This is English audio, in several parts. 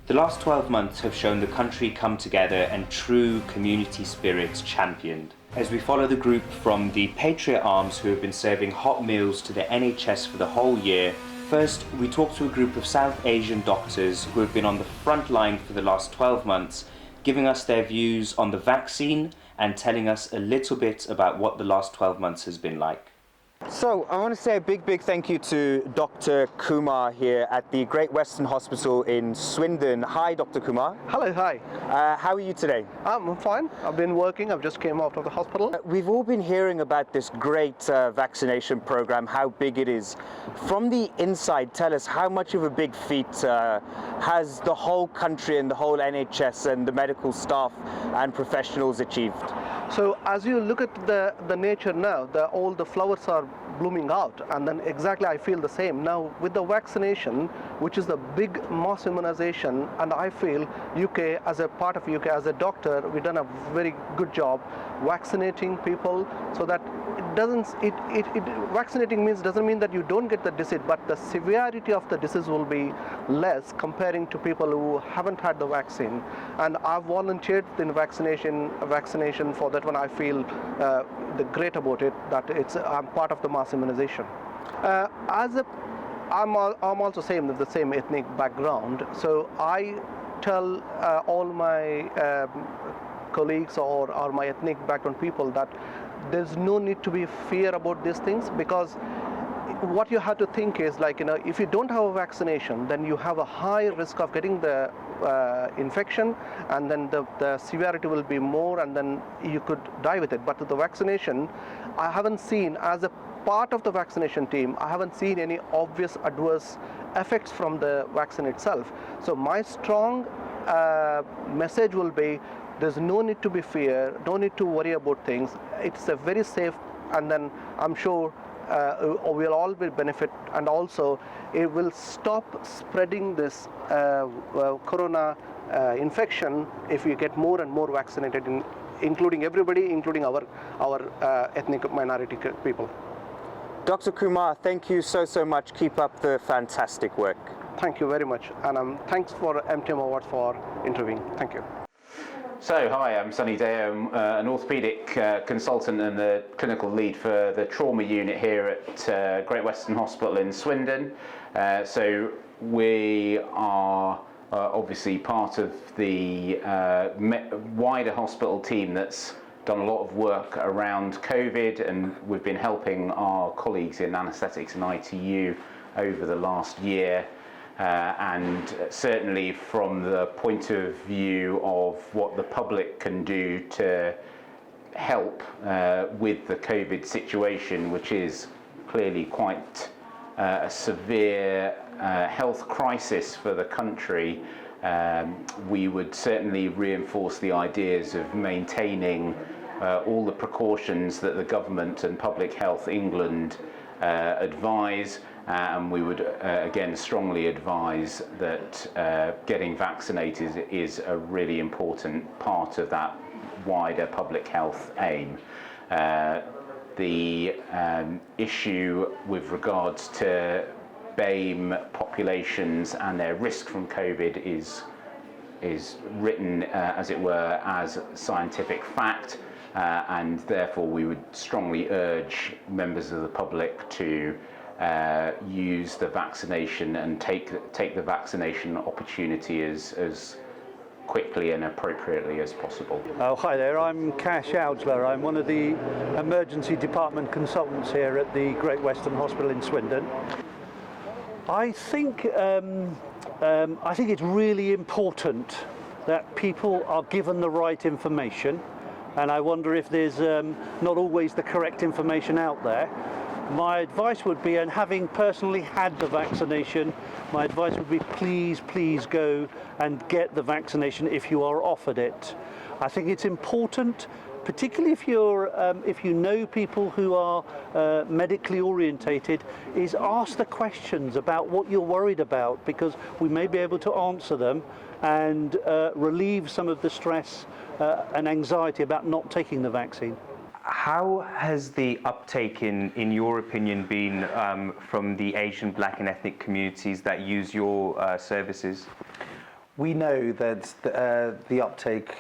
The last 12 months have shown the country come together and true community spirit championed. As we follow the group from the Patriot Arms who have been serving hot meals to the NHS for the whole year, first we talk to a group of South Asian doctors who have been on the front line for the last 12 months, giving us their views on the vaccine and telling us a little bit about what the last 12 months has been like. So I want to say a big thank you to Dr. Kumar here at the Great Western Hospital in Swindon. Hi, Dr. Kumar. Hello, hi. How are you today? I'm fine. I've been working. I've just came out of the hospital. We've all been hearing about this great vaccination program, how big it is. From the inside, tell us how much of a big feat has the whole country and the whole NHS and the medical staff and professionals achieved? So as you look at the nature now, all the flowers are blooming out, and then exactly I feel the same now with the vaccination, which is the big mass immunization. And I feel UK, as a part of UK, as a doctor, we've done a very good job vaccinating people so that vaccinating doesn't mean that you don't get the disease, but the severity of the disease will be less comparing to people who haven't had the vaccine. And I've volunteered in vaccination for that one. I feel the great about it, that I'm part of the mass immunization. I'm also the same ethnic background, so I tell all my colleagues or my ethnic background people that there's no need to be fear about these things, because what you have to think is, like, if you don't have a vaccination, then you have a high risk of getting the infection, and then the severity will be more, and then you could die with it. But with the vaccination, I haven't seen, as a part of the vaccination team, I haven't seen any obvious adverse effects from the vaccine itself. So my strong message will be, there's no need to be fear, no need to worry about things. It's a very safe, and then I'm sure we'll all will benefit, and also it will stop spreading this corona infection if we get more and more vaccinated, including everybody, including our ethnic minority people. Dr. Kumar, thank you so much. Keep up the fantastic work. Thank you very much, and thanks for MTM Awards for interviewing. Thank you. So, hi, I'm Sunny Day. I'm an orthopaedic consultant and the clinical lead for the trauma unit here at Great Western Hospital in Swindon. So we are obviously part of the wider hospital team that's done a lot of work around COVID, and we've been helping our colleagues in anaesthetics and ITU over the last year. And certainly from the point of view of what the public can do to help with the COVID situation, which is clearly quite a severe health crisis for the country, we would certainly reinforce the ideas of maintaining all the precautions that the government and Public Health England advise. And we would again strongly advise that getting vaccinated is a really important part of that wider public health aim. The issue with regards to BAME populations and their risk from COVID is written, as it were, as scientific fact, and therefore we would strongly urge members of the public to use the vaccination and take the vaccination opportunity as quickly and appropriately as possible. Oh, hi there, I'm Cash Oudsler. I'm one of the emergency department consultants here at the Great Western Hospital in Swindon. I think it's really important that people are given the right information, and I wonder if there's not always the correct information out there. My advice would be, and having personally had the vaccination, my advice would be please go and get the vaccination if you are offered it. I think it's important, particularly if you know people who are medically orientated, is ask the questions about what you're worried about, because we may be able to answer them and relieve some of the stress and anxiety about not taking the vaccine. How has the uptake, in your opinion, been from the Asian, Black and ethnic communities that use your services? We know that the uptake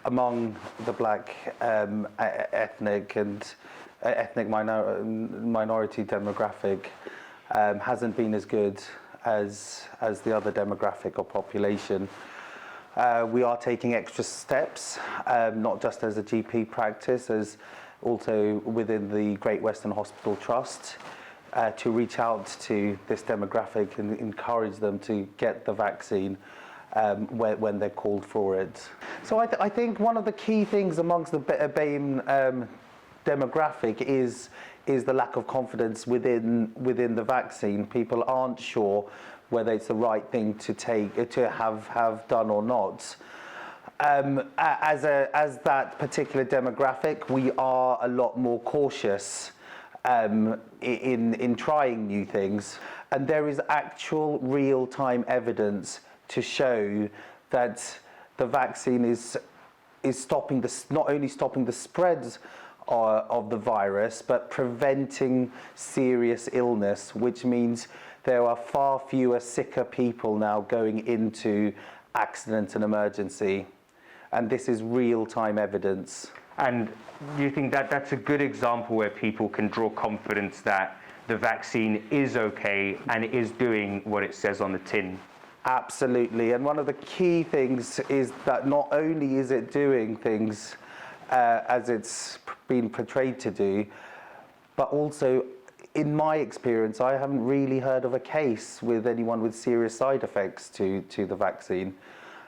among the black ethnic and minority demographic hasn't been as good as the other demographic or population. We are taking extra steps, not just as a GP practice, as also within the Great Western Hospital Trust, to reach out to this demographic and encourage them to get the vaccine when they're called for it. So I think one of the key things amongst the BAME demographic is the lack of confidence within the vaccine. People aren't sure whether it's the right thing to have done or not. As that particular demographic, we are a lot more cautious in trying new things, and there is actual real-time evidence to show that the vaccine is not only stopping the spread of the virus, but preventing serious illness, which means there are far fewer sicker people now going into accident and emergency. And this is real-time evidence. And do you think that that's a good example where people can draw confidence that the vaccine is okay and it is doing what it says on the tin? Absolutely, and one of the key things is that not only is it doing things as it's been portrayed to do, but also, in my experience, I haven't really heard of a case with anyone with serious side effects to the vaccine.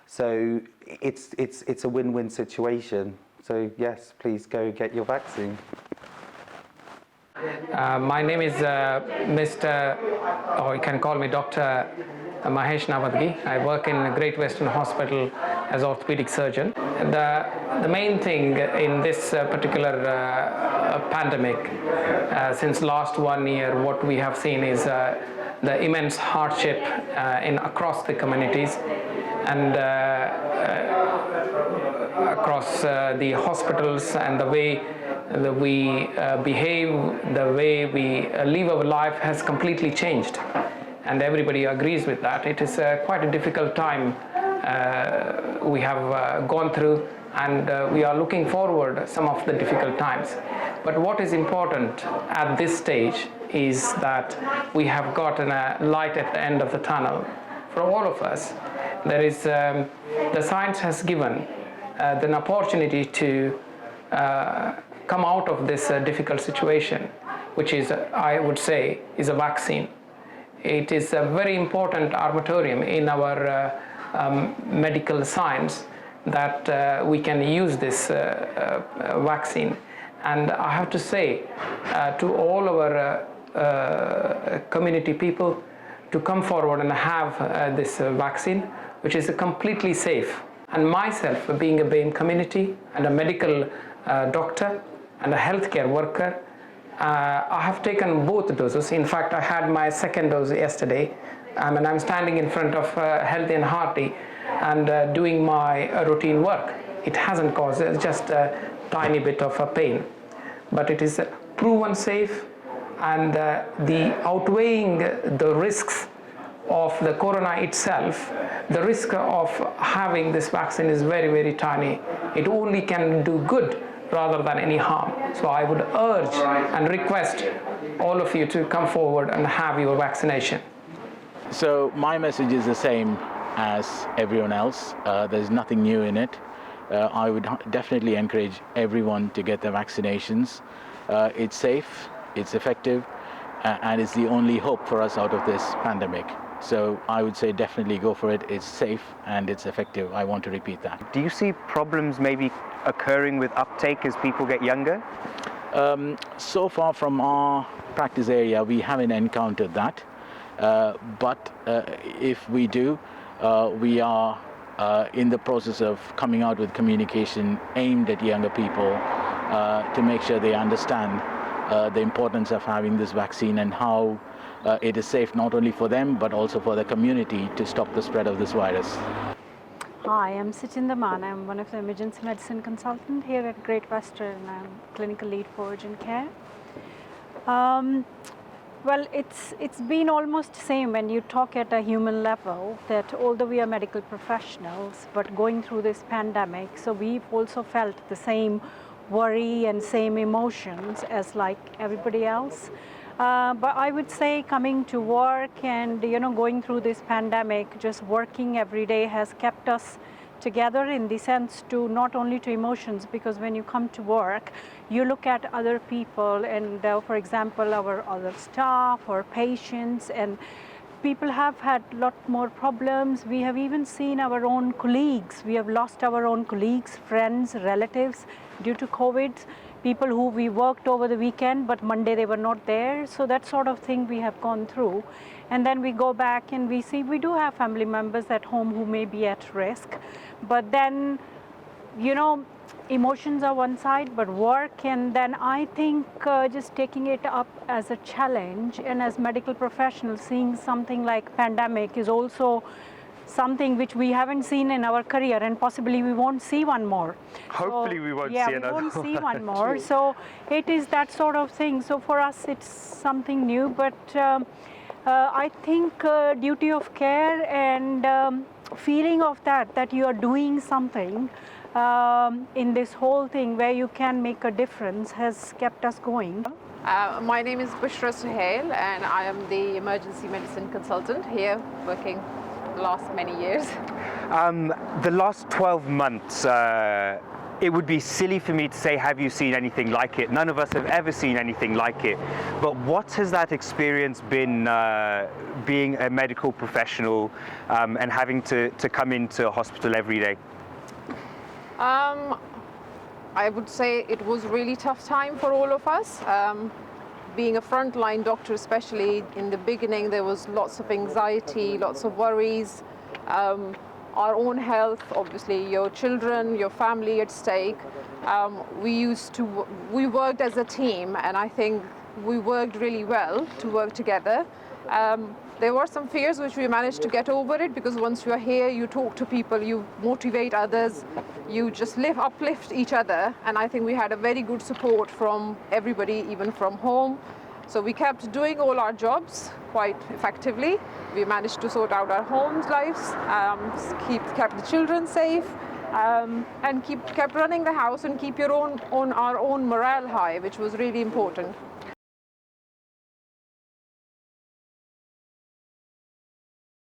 So it's a win-win situation. So yes, please go get your vaccine. My name is Mr. or you can call me Dr. Mahesh Nawadgi. I work in Great Western Hospital as orthopedic surgeon. The main thing in this particular pandemic, since last 1 year, what we have seen is the immense hardship across the communities and across the hospitals, and the way that we behave, the way we live our life has completely changed. And everybody agrees with that. It is quite a difficult time we have gone through, and we are looking forward some of the difficult times. But what is important at this stage is that we have gotten a light at the end of the tunnel for all of us. There is the science has given an opportunity to come out of this difficult situation, which is, I would say, is a vaccine. It is a very important armatorium in our medical science that we can use this vaccine. And I have to say to all our community people to come forward and have this vaccine, which is completely safe. And myself, being a BAME community and a medical doctor and a healthcare worker, I have taken both doses. In fact, I had my second dose yesterday, and I'm standing in front of Healthy and Hearty and doing my routine work. It hasn't caused just a tiny bit of a pain, but it is proven safe, and the outweighing the risks of the corona itself, the risk of having this vaccine is very, very tiny. It only can do good rather than any harm. So I would urge and request all of you to come forward and have your vaccination. So my message is the same as everyone else. There's nothing new in it. I would definitely encourage everyone to get their vaccinations. It's safe, it's effective, and it's the only hope for us out of this pandemic. So I would say definitely go for it. It's safe and it's effective. I want to repeat that. Do you see problems maybe occurring with uptake as people get younger? So far from our practice area, we haven't encountered that. But if we do, we are in the process of coming out with communication aimed at younger people to make sure they understand the importance of having this vaccine and how it is safe not only for them but also for the community to stop the spread of this virus. Hi, I'm Sachinda Man. I'm one of the emergency medicine consultant here at Great Western. I'm clinical lead for urgent care. Well, it's been almost same when you talk at a human level, that although we are medical professionals, but going through this pandemic, so we've also felt the same worry and same emotions as like everybody else. But I would say coming to work and going through this pandemic, just working every day has kept us together in the sense to not only to emotions, because when you come to work you look at other people and for example our other staff or patients, and people have had a lot more problems. We have even seen our own colleagues. We have lost our own colleagues, friends, relatives due to COVID. People who we worked over the weekend, but Monday they were not there. So that sort of thing we have gone through. And then we go back and we see we do have family members at home who may be at risk. But then, emotions are one side, but work, and then I think just taking it up as a challenge, and as medical professionals, seeing something like pandemic is also something which we haven't seen in our career, and possibly we won't see one more. Hopefully we won't see another we won't see one. one more. So it is that sort of thing. So for us it's something new, but I think duty of care and feeling of that you are doing something in this whole thing where you can make a difference has kept us going. My name is Bushra Suhail and I am the emergency medicine consultant here, working the last many years. The last 12 months, it would be silly for me to say, have you seen anything like it? None of us have ever seen anything like it. But what has that experience been, being a medical professional and having to come into a hospital every day? I would say it was a really tough time for all of us. Being a frontline doctor, especially in the beginning, there was lots of anxiety, lots of worries. Our own health, obviously your children, your family at stake. We worked as a team, and I think we worked really well to work together. There were some fears which we managed to get over it, because once you are here, you talk to people, you motivate others, you just uplift each other, and I think we had a very good support from everybody, even from home. So we kept doing all our jobs quite effectively. We managed to sort out our homes lives, kept the children safe, and kept running the house and keep our own morale high, which was really important.